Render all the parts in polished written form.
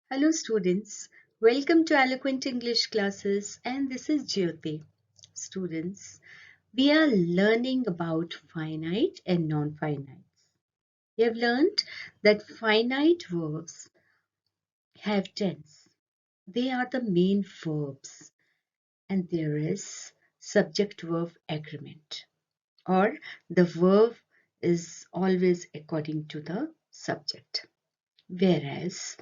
Hello students, welcome to Eloquent English classes and this is Jyoti. Students, we are learning about finite and non-finite. We have learned that finite verbs have tense. They are the main verbs and there is subject-verb agreement or the verb is always according to the subject. Whereas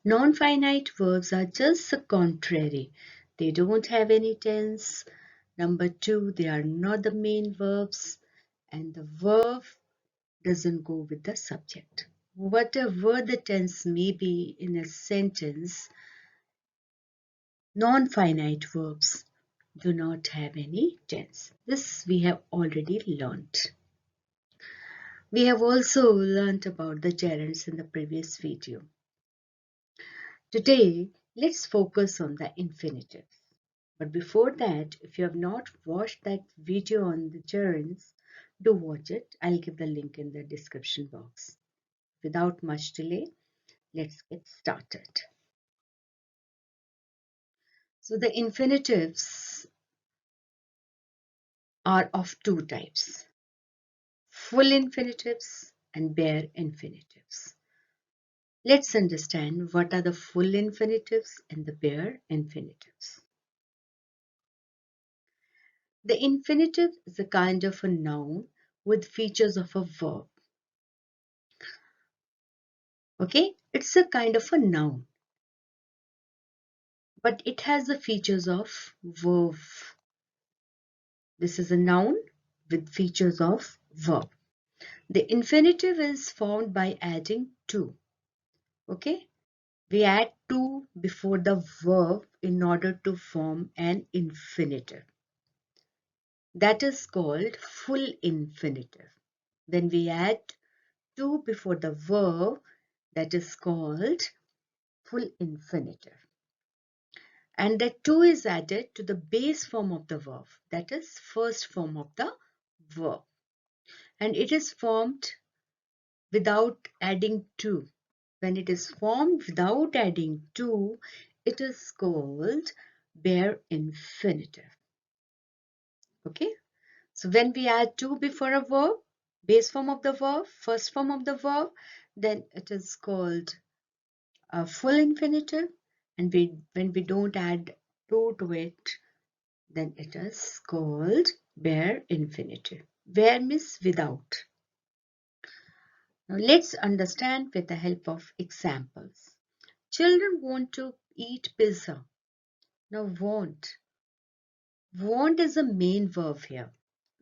non-finite verbs are just the contrary. They don't have any tense. Number two, they are not the main verbs and the verb doesn't go with the subject. Whatever the tense may be in a sentence, non-finite verbs do not have any tense. This we have already learnt. We have also learnt about the gerunds in the previous video. Today, let's focus on the infinitives. But before that, if you have not watched that video on the gerunds, do watch it. I'll give the link in the description box. Without much delay, let's get started. So the infinitives are of two types, full infinitives and bare infinitives. Let's understand what are the full infinitives and the bare infinitives. The infinitive is a kind of a noun with features of a verb. Okay, it's a kind of a noun, but it has the features of verb. This is a noun with features of verb. The infinitive is formed by adding to. Okay, we add to before the verb in order to form an infinitive. That is called full infinitive. When we add to before the verb, that is called full infinitive. And that to is added to the base form of the verb, that is first form of the verb. And it is formed without adding to. When it is formed without adding to, it is called bare infinitive. Okay, so when we add to before a verb, base form of the verb, first form of the verb, then it is called a full infinitive. And when we don't add to it, then it is called bare infinitive. Bare means without. Now let's understand with the help of examples. Children want to eat pizza. Now want. Want is a main verb here.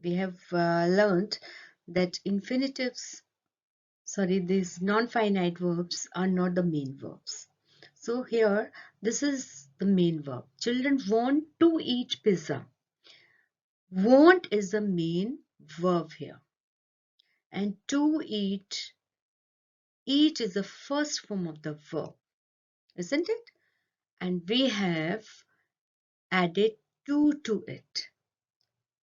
We have learned that these non-finite verbs are not the main verbs. So here, this is the main verb. Children want to eat pizza. Want is the main verb here. And to eat is the first form of the verb, isn't it? And we have added to it.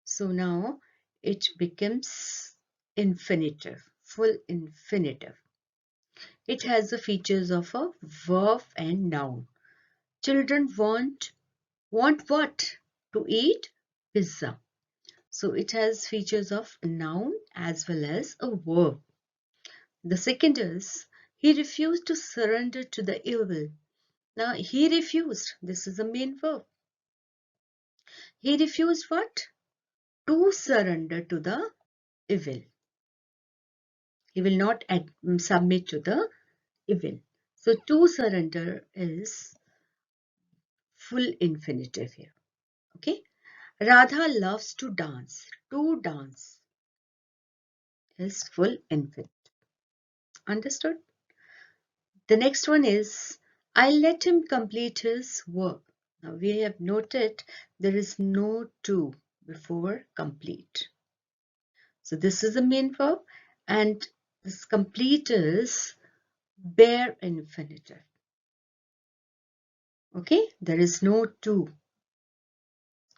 So now it becomes infinitive, full infinitive. It has the features of a verb and noun. Children want what? To eat pizza. So it has features of a noun as well as a verb. The second is, he refused to surrender to the evil. Now, he refused. This is the main verb. He refused what? To surrender to the evil. He will not submit to the evil. So, to surrender is full infinitive here. Okay. Radha loves to dance. To dance is full infinitive. Understood? The next one is, I'll let him complete his work. Now we have noted there is no to before complete. So this is the main verb and this complete is bare infinitive. Okay, there is no to.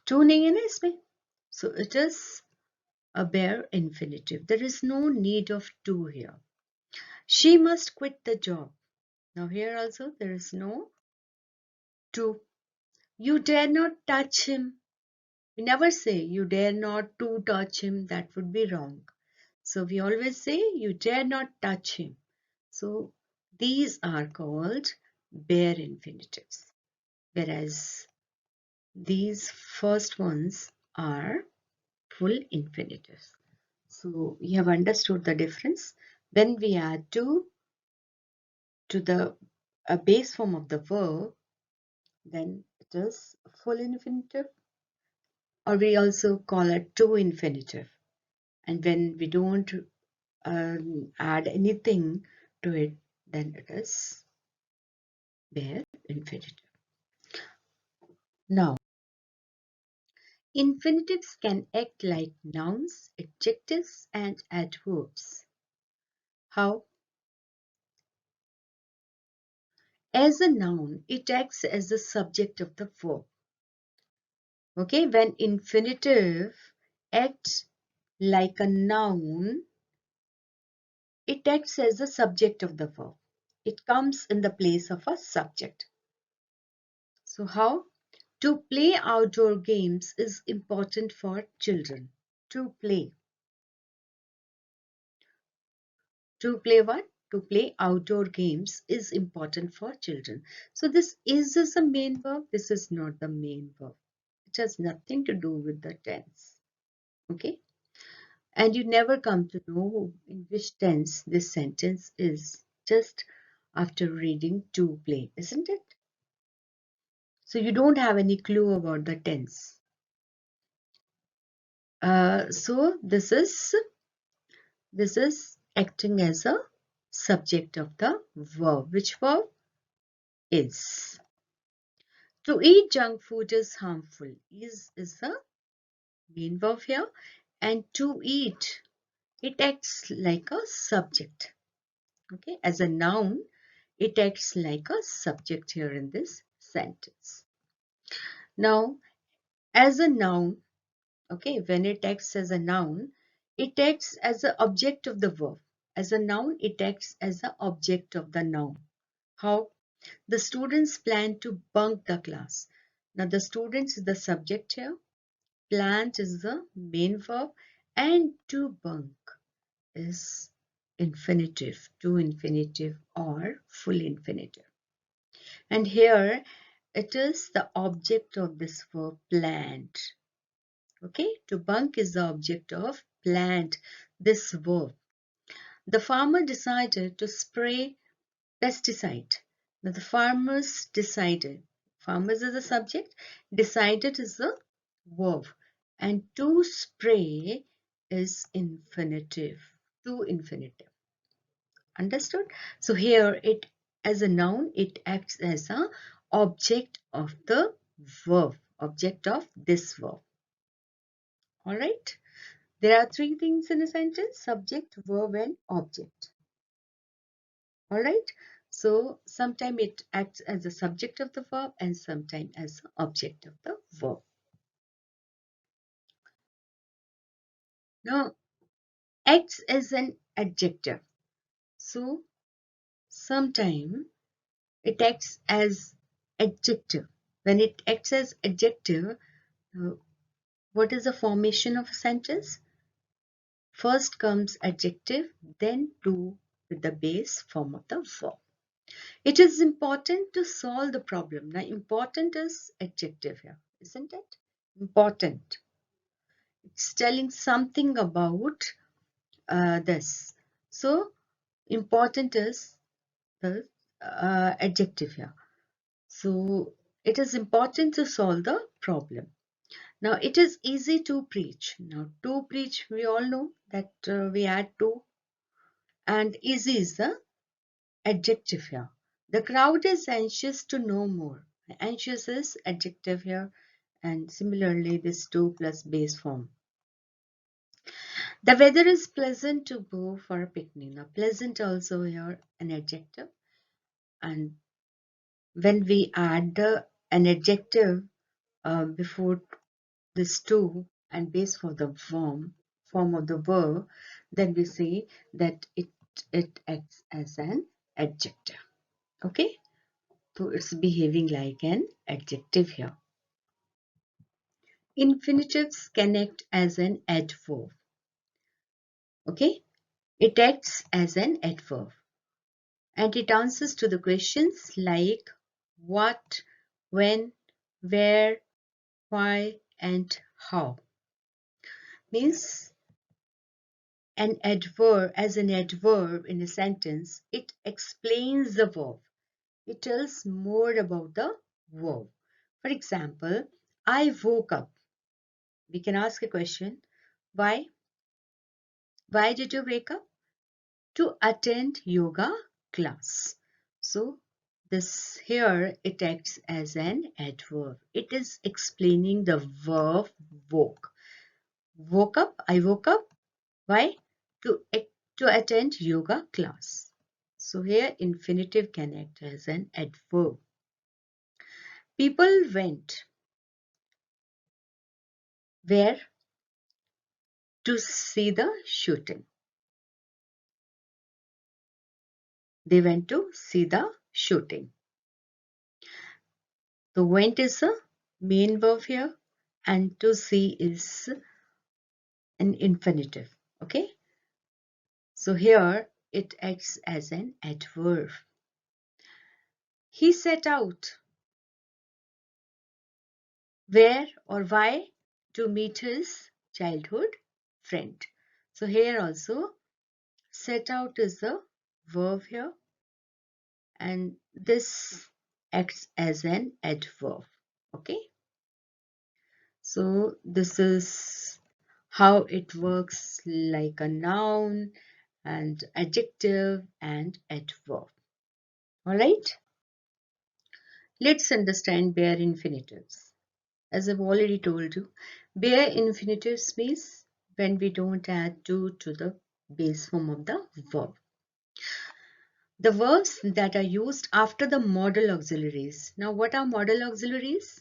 To nahi hai na isme. So it is a bare infinitive. There is no need of to here. She must quit the job. Now here also there is no to. You dare not touch him. We never say you dare not to touch him. That would be wrong. So we always say you dare not touch him. So these are called bare infinitives, whereas these first ones are full infinitives. So you have understood the difference. When we add to the base form of the verb, then it is full infinitive, or we also call it to infinitive. And when we don't add anything to it, then it is bare infinitive. Now, infinitives can act like nouns, adjectives, and adverbs. How? As a noun, it acts as the subject of the verb. Okay, when infinitive acts like a noun, it acts as the subject of the verb. It comes in the place of a subject. So how? To play outdoor games is important for children. To play. To play what? To play outdoor games is important for children. So this is a main verb. This is not the main verb. It has nothing to do with the tense. Okay? And you never come to know in which tense this sentence is just after reading to play, isn't it? So you don't have any clue about the tense. So this is acting as a subject of the verb. Which verb? Is. To eat junk food is harmful. Is the main verb here. And to eat, it acts like a subject. Okay, as a noun, it acts like a subject here in this sentence. Now, as a noun, okay, when it acts as a noun, it acts as an object of the verb. As a noun, it acts as an object of the noun. How? The students plan to bunk the class. Now, the students is the subject here. Plant is the main verb. And to bunk is infinitive, to infinitive or full infinitive. And here it is the object of this verb plant. Okay, to bunk is the object of plant, this verb. The farmer decided to spray pesticide. Now the farmers decided. Farmers is the subject, decided is the verb. And to spray is infinitive, to infinitive. Understood? So here it as a noun, it acts as a object of the verb, object of this verb. All right. There are three things in a sentence: subject, verb, and object. All right. So sometimes it acts as a subject of the verb and sometimes as an object of the verb. Now, acts as an adjective. So sometimes it acts as adjective. When it acts as adjective, uh, what is the formation of a sentence? First comes adjective, then to with the base form of the verb. It is important to solve the problem. Now, important is adjective here, isn't it? Important. It's telling something about this. So, important is the adjective here. So, it is important to solve the problem. Now, it is easy to preach. Now, to preach, we all know that we add to, and easy is the adjective here. The crowd is anxious to know more. Anxious is adjective here, and similarly this to plus base form. The weather is pleasant to go for a picnic. Now pleasant also here an adjective, and when we add an adjective before this to and base for the form of the verb, then we say that it acts as an adjective. Okay, so it's behaving like an adjective here. Infinitives can act as an adverb. Okay, it acts as an adverb and it answers to the questions like what, when, where, why, and how. Means as an adverb in a sentence, it explains the verb. It tells more about the verb. For example, I woke up. We can ask a question. Why? Why did you wake up? To attend yoga class. So this here it acts as an adverb. It is explaining the verb woke. Woke up, I woke up. Why? To, to attend yoga class. So here infinitive can act as an adverb. People went where? To see the shooting. They went to see the shooting. The went is a main verb here and to see is an infinitive. Okay. So here it acts as an adverb. He set out. Where or why? To meet his childhood friend. So here also set out is the verb here and this acts as an adverb. Okay. So this is how it works like a noun and adjective and adverb. All right. Let's understand bare infinitives. As I've already told you, bare infinitives means when we don't add to the base form of the verb. The verbs that are used after the modal auxiliaries. Now, what are modal auxiliaries?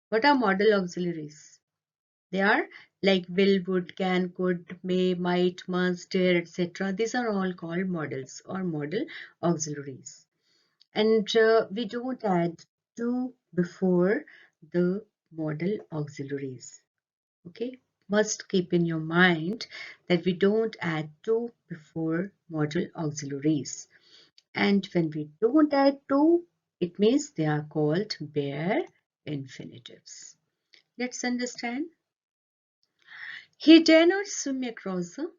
What are modal auxiliaries? They are like will, would, can, could, may, might, must, dare, etc. These are all called modals or modal auxiliaries. And we don't add to before the modal auxiliaries. Okay, must keep in your mind that we don't add to before modal auxiliaries. And when we don't add to, it means they are called bare infinitives. Let's understand. He dare not swim across the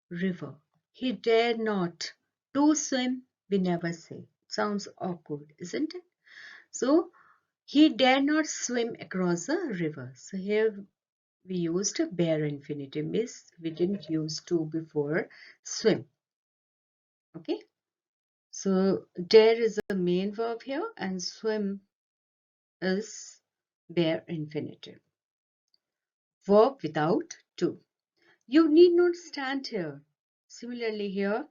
river. He dare not. To swim, we never say. Sounds awkward, isn't it? So, he dare not swim across the river. So, here we used a bare infinitive, means we didn't use to before swim. Okay. So, dare is the main verb here and swim is bare infinitive. Verb without to. You need not stand here. Similarly here,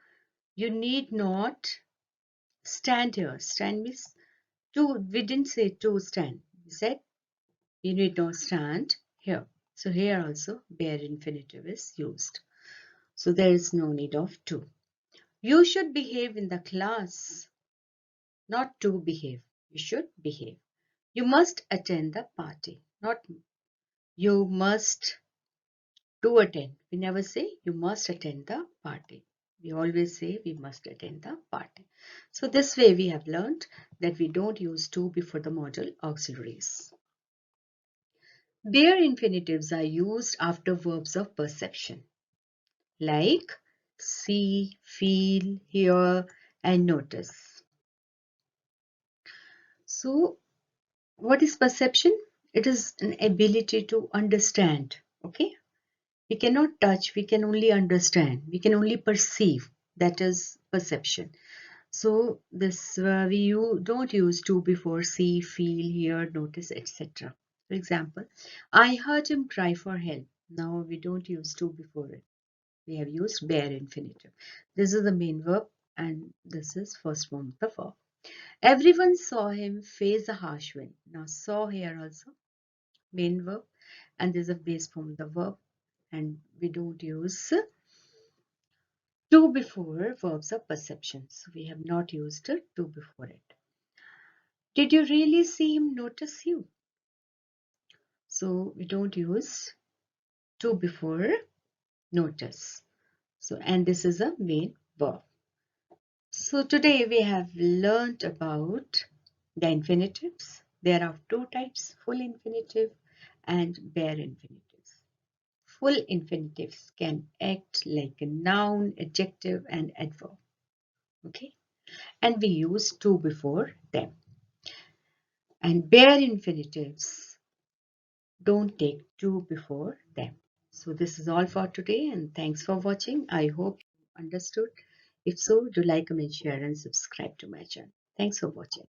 you need not stand here. Stand means to. We didn't say to stand. We said you need not stand here. So here also bare infinitive is used. So there is no need of to. You should behave in the class. Not to behave. You should behave. You must attend the party. Not you must to attend. We never say you must attend the party. We always say we must attend the party. So this way we have learned that we don't use to before the modal auxiliaries. Bare infinitives are used after verbs of perception like see, feel, hear, and notice. So what is perception? It is an ability to understand. Okay. We cannot touch, we can only understand, we can only perceive. That is perception. So this don't use to before see, feel, hear, notice, etc. For example, I heard him cry for help. Now we don't use to before it. We have used bare infinitive. This is the main verb and this is first form of the verb. Everyone saw him face a harsh wind. Now saw here also main verb and this is a base form of the verb and we don't use To before verbs of perception. So we have not used a to before it. Did you really see him notice you? So we don't use to before notice. So, and this is a main verb. So today we have learnt about the infinitives. There are two types, full infinitive and bare infinitives. Full infinitives can act like a noun, adjective and adverb. Okay, and we use to before them. And bare infinitives don't take to before them. So this is all for today and thanks for watching. I hope you understood. If so, do like, comment, share and subscribe to my channel. Thanks for watching.